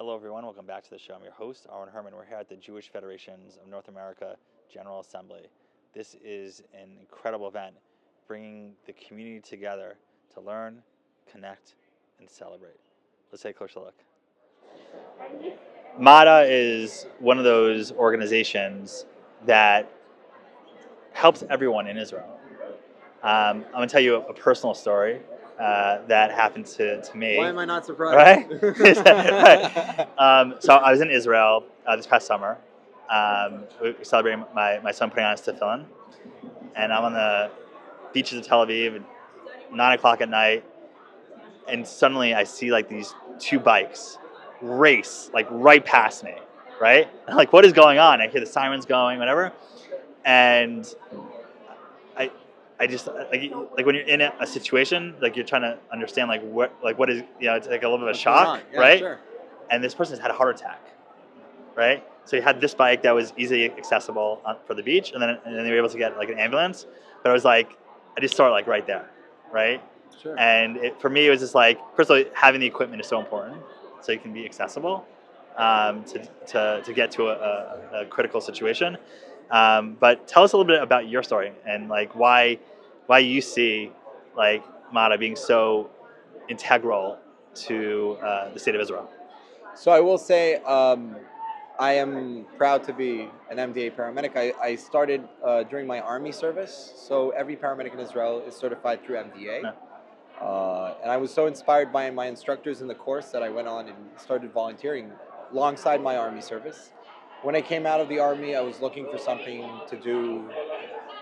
Hello everyone, welcome back to the show. I'm your host, Aaron Herman. We're here at the Jewish Federations of North America General Assembly. This is an incredible event, bringing the community together to learn, connect, and celebrate. Let's take a closer look. MDA is one of those organizations that helps everyone in Israel. I'm going to tell you a personal story that happened to me. Why am I not surprised? Right? Right. So I was in Israel this past summer. We celebrating my son putting on his tefillin. And I'm on the beaches of Tel Aviv at 9 o'clock at night. And suddenly I see like these two bikes race like right past me. Right? And I'm like, what is going on? I hear the sirens going, whatever. And I just like when you're in a situation, like you're trying to understand like what is, it's like a little bit of a shock, Yeah, right? Sure. And this person's had a heart attack, right? So you had this bike that was easily accessible for the beach, and then they were able to get like an ambulance. But I was like, I just saw it like right there, right? Sure. And for me, it was just like, first of all, having the equipment is so important, so you can be accessible to get to a critical situation. But tell us a little bit about your story and like why you see like MDA being so integral to the state of Israel. So I will say I am proud to be an MDA paramedic. I started during my army service. So every paramedic in Israel is certified through MDA. Yeah. And I was so inspired by my instructors in the course that I went on and started volunteering alongside my army service. When I came out of the army, I was looking for something to do,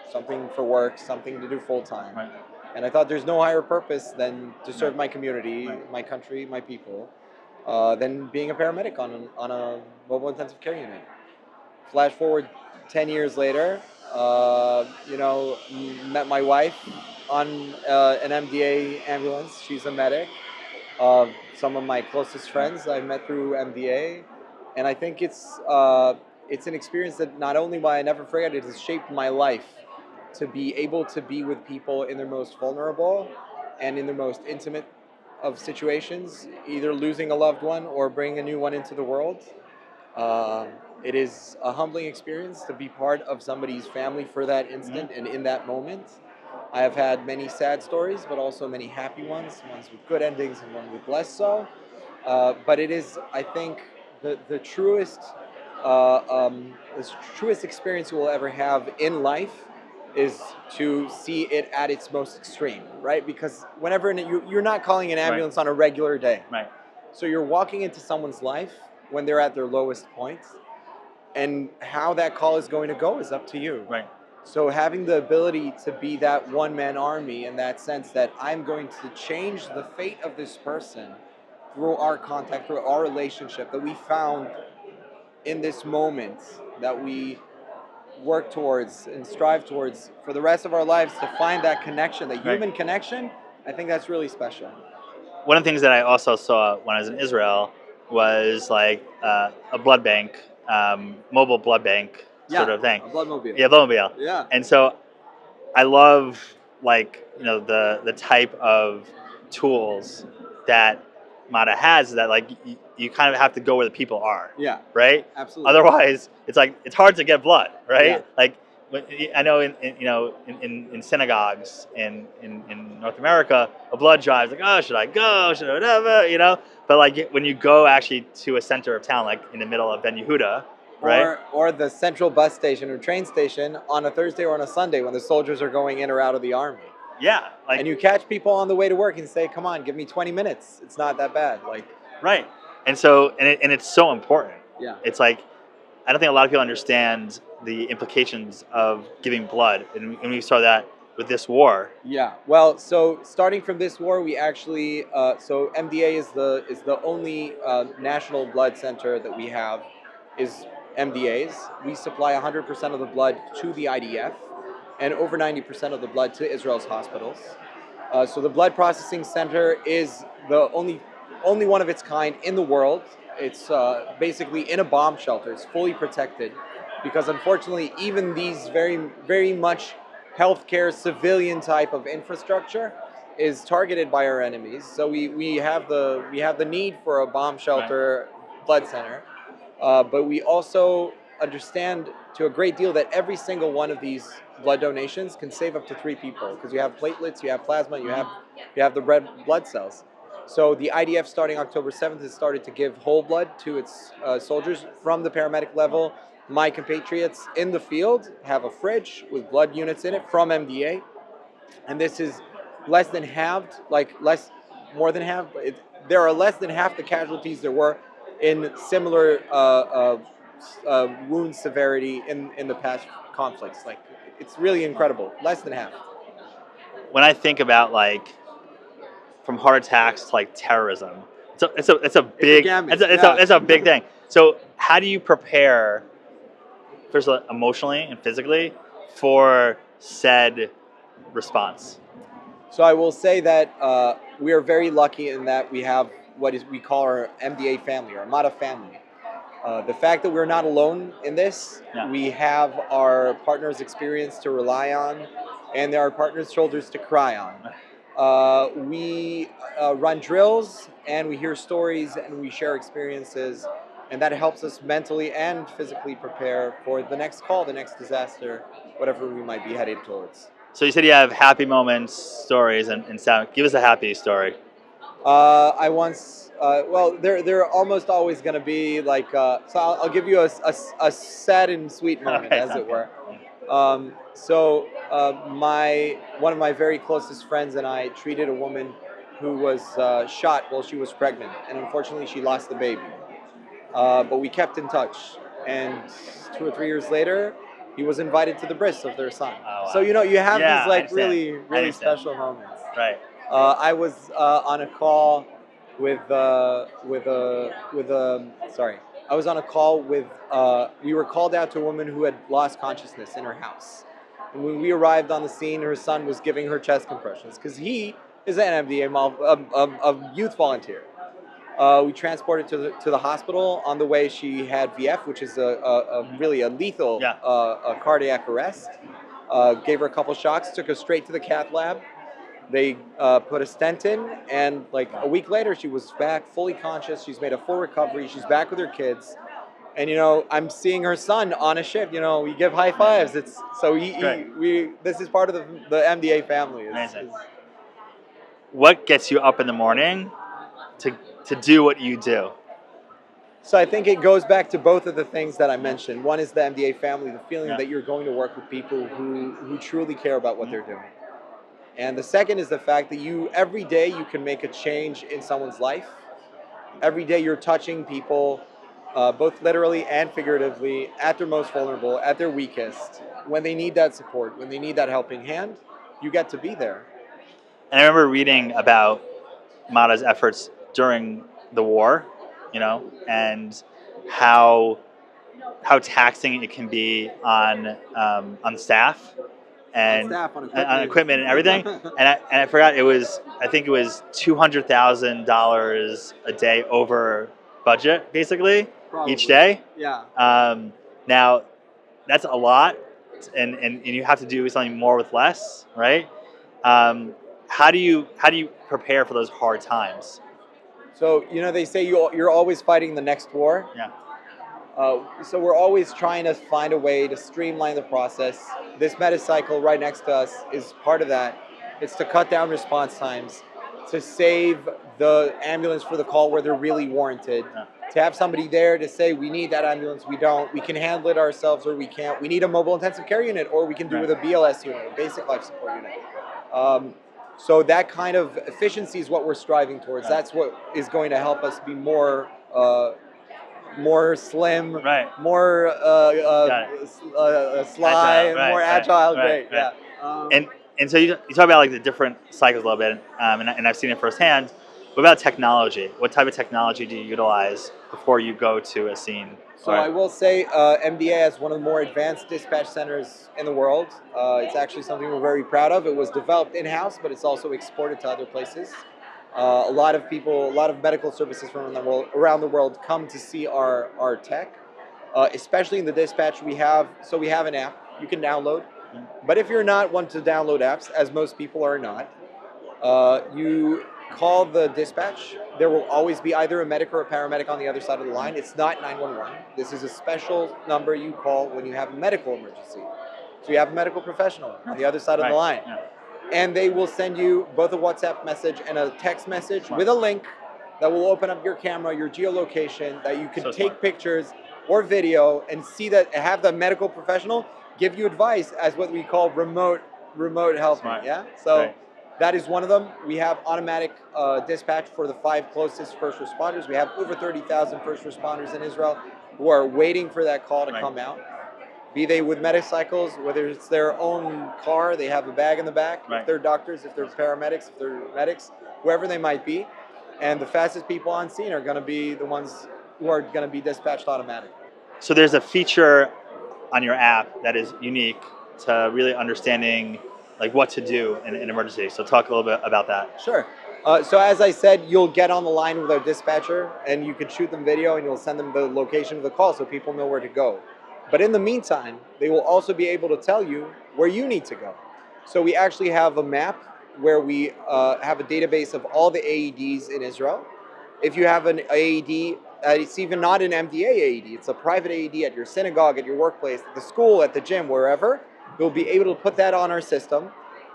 something for work, something to do full time. Right. And I thought there's no higher purpose than to serve Right. my community, Right. my country, my people, than being a paramedic on a mobile intensive care unit. Flash forward 10 years later, met my wife on an MDA ambulance. She's a medic. Some of my closest friends I met through MDA, and I think it's an experience that not only will I never forget, it has shaped my life to be able to be with people in their most vulnerable and in their most intimate of situations, either losing a loved one or bringing a new one into the world. It is a humbling experience to be part of somebody's family for that instant and in that moment. I have had many sad stories, but also many happy ones with good endings and one with less so. But it is, I think, the truest experience you will ever have in life is to see it at its most extreme, right? Because whenever you're not calling an ambulance on a regular day. Right. So you're walking into someone's life when they're at their lowest point, and how that call is going to go is up to you. Right. So having the ability to be that one-man army in that sense that I'm going to change the fate of this person through our contact, through our relationship that we found in this moment, that we work towards and strive towards for the rest of our lives, to find that connection, that human connection, I think that's really special. One of the things that I also saw when I was in Israel was like a blood bank, mobile blood bank sort of thing. A bloodmobile. Yeah, bloodmobile. Yeah. And so I love like the type of tools that MDA has, that like you kind of have to go where the people are. Yeah. Right. Absolutely. Otherwise, it's like it's hard to get blood. Right. Yeah. Like I know in synagogues in North America, a blood drive is like, oh, should I go? Should I whatever? But like when you go actually to a center of town, like in the middle of Ben Yehuda, right? Or the central bus station or train station on a Thursday or on a Sunday when the soldiers are going in or out of the army. Yeah. And you catch people on the way to work and say, come on, give me 20 minutes. It's not that bad. Right. And so, and it's so important. Yeah. It's like, I don't think a lot of people understand the implications of giving blood. And we saw that with this war. Yeah. Well, so starting from this war, we actually, so MDA is the only national blood center that we have is MDA's. We supply 100% of the blood to the IDF and over 90% of the blood to Israel's hospitals. So the blood processing center is the only one of its kind in the world. It's basically in a bomb shelter. It's fully protected because unfortunately, even these very, very much healthcare civilian type of infrastructure is targeted by our enemies. So we have the need for a bomb shelter blood center. But we also understand to a great deal that every single one of these blood donations can save up to 3 people, because you have platelets, you have plasma, you have the red blood cells. So the IDF, starting October 7th, has started to give whole blood to its soldiers from the paramedic level. My compatriots in the field have a fridge with blood units in it from MDA, and this is less than halved, more than half. There are less than half the casualties there were in similar wound severity in the past conflicts. Like, it's really incredible. Less than half. When I think about like from heart attacks to like terrorism, it's a big gamut, it's a big thing. So how do you prepare, first of all, emotionally and physically, for said response? So I will say that we are very lucky in that we have what we call our MDA family, our Armada family. The fact that we're not alone in this, Yeah. we have our partners' experience to rely on, and there are partners' shoulders to cry on. We run drills, and we hear stories, and we share experiences, and that helps us mentally and physically prepare for the next call, the next disaster, whatever we might be headed towards. So you said you have happy moments, stories, and sound. Give us a happy story. I once, they're almost always going to be like, so I'll give you a sad and sweet moment, Okay, as sounds it were. good. One of my very closest friends and I treated a woman who was shot while she was pregnant, and unfortunately she lost the baby. But we kept in touch, and 2 or 3 years later, he was invited to the bris of their son. Oh, wow. So you have Yeah, these I like understand. really I really understand. special moments. Right. I was on a call with sorry. I was on a call with. We were called out to a woman who had lost consciousness in her house. And when we arrived on the scene, her son was giving her chest compressions because he is an MDA a youth volunteer. We transported to the hospital. On the way, she had VF, which is really a lethal Yeah. a cardiac arrest. Gave her a couple shocks, took her straight to the cath lab. They put a stent in, and like a week later, she was back fully conscious. She's made a full recovery. She's back with her kids. And I'm seeing her son on a shift. We give high fives. It's so this is part of the MDA family. Amazing. What gets you up in the morning to do what you do? So I think it goes back to both of the things that I mentioned. One is the MDA family, the feeling Yeah. that you're going to work with people who truly care about what they're doing. And the second is the fact that every day you can make a change in someone's life. Every day you're touching people, both literally and figuratively, at their most vulnerable, at their weakest, when they need that support, when they need that helping hand. You get to be there. And I remember reading about Mada's efforts during the war, and how taxing it can be on staff and on equipment and everything. and I forgot, I think it was $200,000 a day over budget, basically. Probably. Each day. Yeah. Now that's a lot, and you have to do something more with less, right? How do you prepare for those hard times? So they say you're always fighting the next war. Yeah. So we're always trying to find a way to streamline the process. This Metacycle right next to us is part of that. It's to cut down response times, to save the ambulance for the call where they're really warranted, to have somebody there to say, we need that ambulance, we don't, we can handle it ourselves, or we can't, we need a mobile intensive care unit, or we can do with a BLS unit, a basic life support unit. So that kind of efficiency is what we're striving towards. That's what is going to help us be more slim, right. more sly, agile, more agile. Right. Yeah. And so you talk about like the different cycles a little bit, and I've seen it firsthand. What about technology? What type of technology do you utilize before you go to a scene? So I will say MDA is one of the more advanced dispatch centers in the world. It's actually something we're very proud of. It was developed in-house, but it's also exported to other places. A lot of people, a lot of medical services from around the world come to see our tech, especially in the dispatch. We have an app you can download, but if you're not one to download apps, as most people are not, you call the dispatch. There will always be either a medic or a paramedic on the other side of the line. It's not 911. This is a special number you call when you have a medical emergency. So you have a medical professional on the other side of the line. Yeah. And they will send you both a WhatsApp message and a text message Smart. with a link that will open up your camera, your geolocation, that you can So take smart. pictures or video and see that, have the medical professional give you advice as what we call remote helping. Smart. Yeah. So Right. that is one of them. We have automatic dispatch for the 5 closest first responders. We have over 30,000 first responders in Israel who are waiting for that call to Right. come out. Be they with motorcycles, whether it's their own car, they have a bag in the back, Right. if they're doctors, if they're paramedics, if they're medics, whoever they might be. And the fastest people on scene are going to be the ones who are going to be dispatched automatically. So there's a feature on your app that is unique to really understanding like what to do in an emergency. So talk a little bit about that. Sure. So as I said, you'll get on the line with our dispatcher and you can shoot them video and you'll send them the location of the call so people know where to go. But in the meantime, they will also be able to tell you where you need to go. So we actually have a map where we have a database of all the AEDs in Israel. If you have an AED, it's even not an MDA AED, it's a private AED at your synagogue, at your workplace, at the school, at the gym, wherever, you'll be able to put that on our system.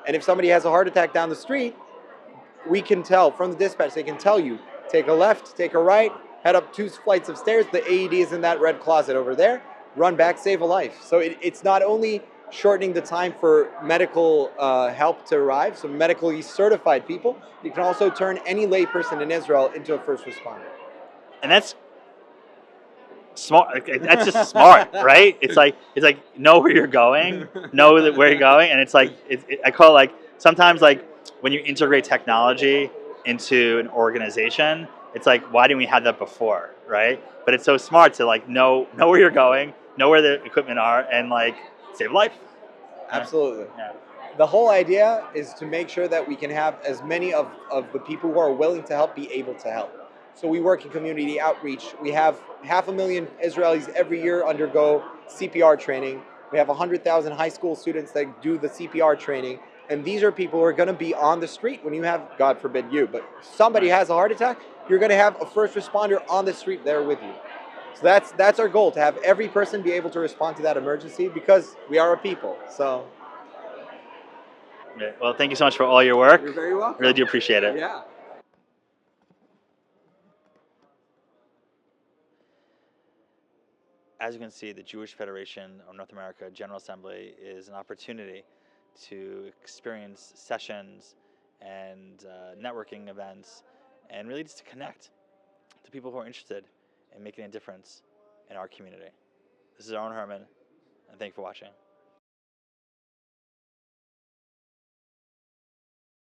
And if somebody has a heart attack down the street, we can tell from the dispatch, they can tell you, take a left, take a right, head up 2 flights of stairs, the AED is in that red closet over there, run back, save a life. So it's not only shortening the time for medical help to arrive, so medically certified people, you can also turn any layperson in Israel into a first responder. And that's smart. That's just smart, right? It's like know where you're going, know that where you're going, and it's like I call it like sometimes like when you integrate technology into an organization, it's like why didn't we have that before, right? But it's so smart to like know where you're going, know where the equipment are, and like save life. Absolutely. Yeah. The whole idea is to make sure that we can have as many of the people who are willing to help be able to help. So we work in community outreach. We have 500,000 Israelis every year undergo CPR training. We have 100,000 high school students that do the CPR training. And these are people who are going to be on the street when you have, God forbid you, but somebody has a heart attack, you're going to have a first responder on the street there with you. So that's our goal, to have every person be able to respond to that emergency because we are a people. So Okay. Well, thank you so much for all your work. you're very welcome. Really do appreciate it. Yeah. As you can see, the Jewish Federation of North America General Assembly is an opportunity to experience sessions and networking events and really just to connect to people who are interested in making a difference in our community. This is Aaron Herman, and thank you for watching.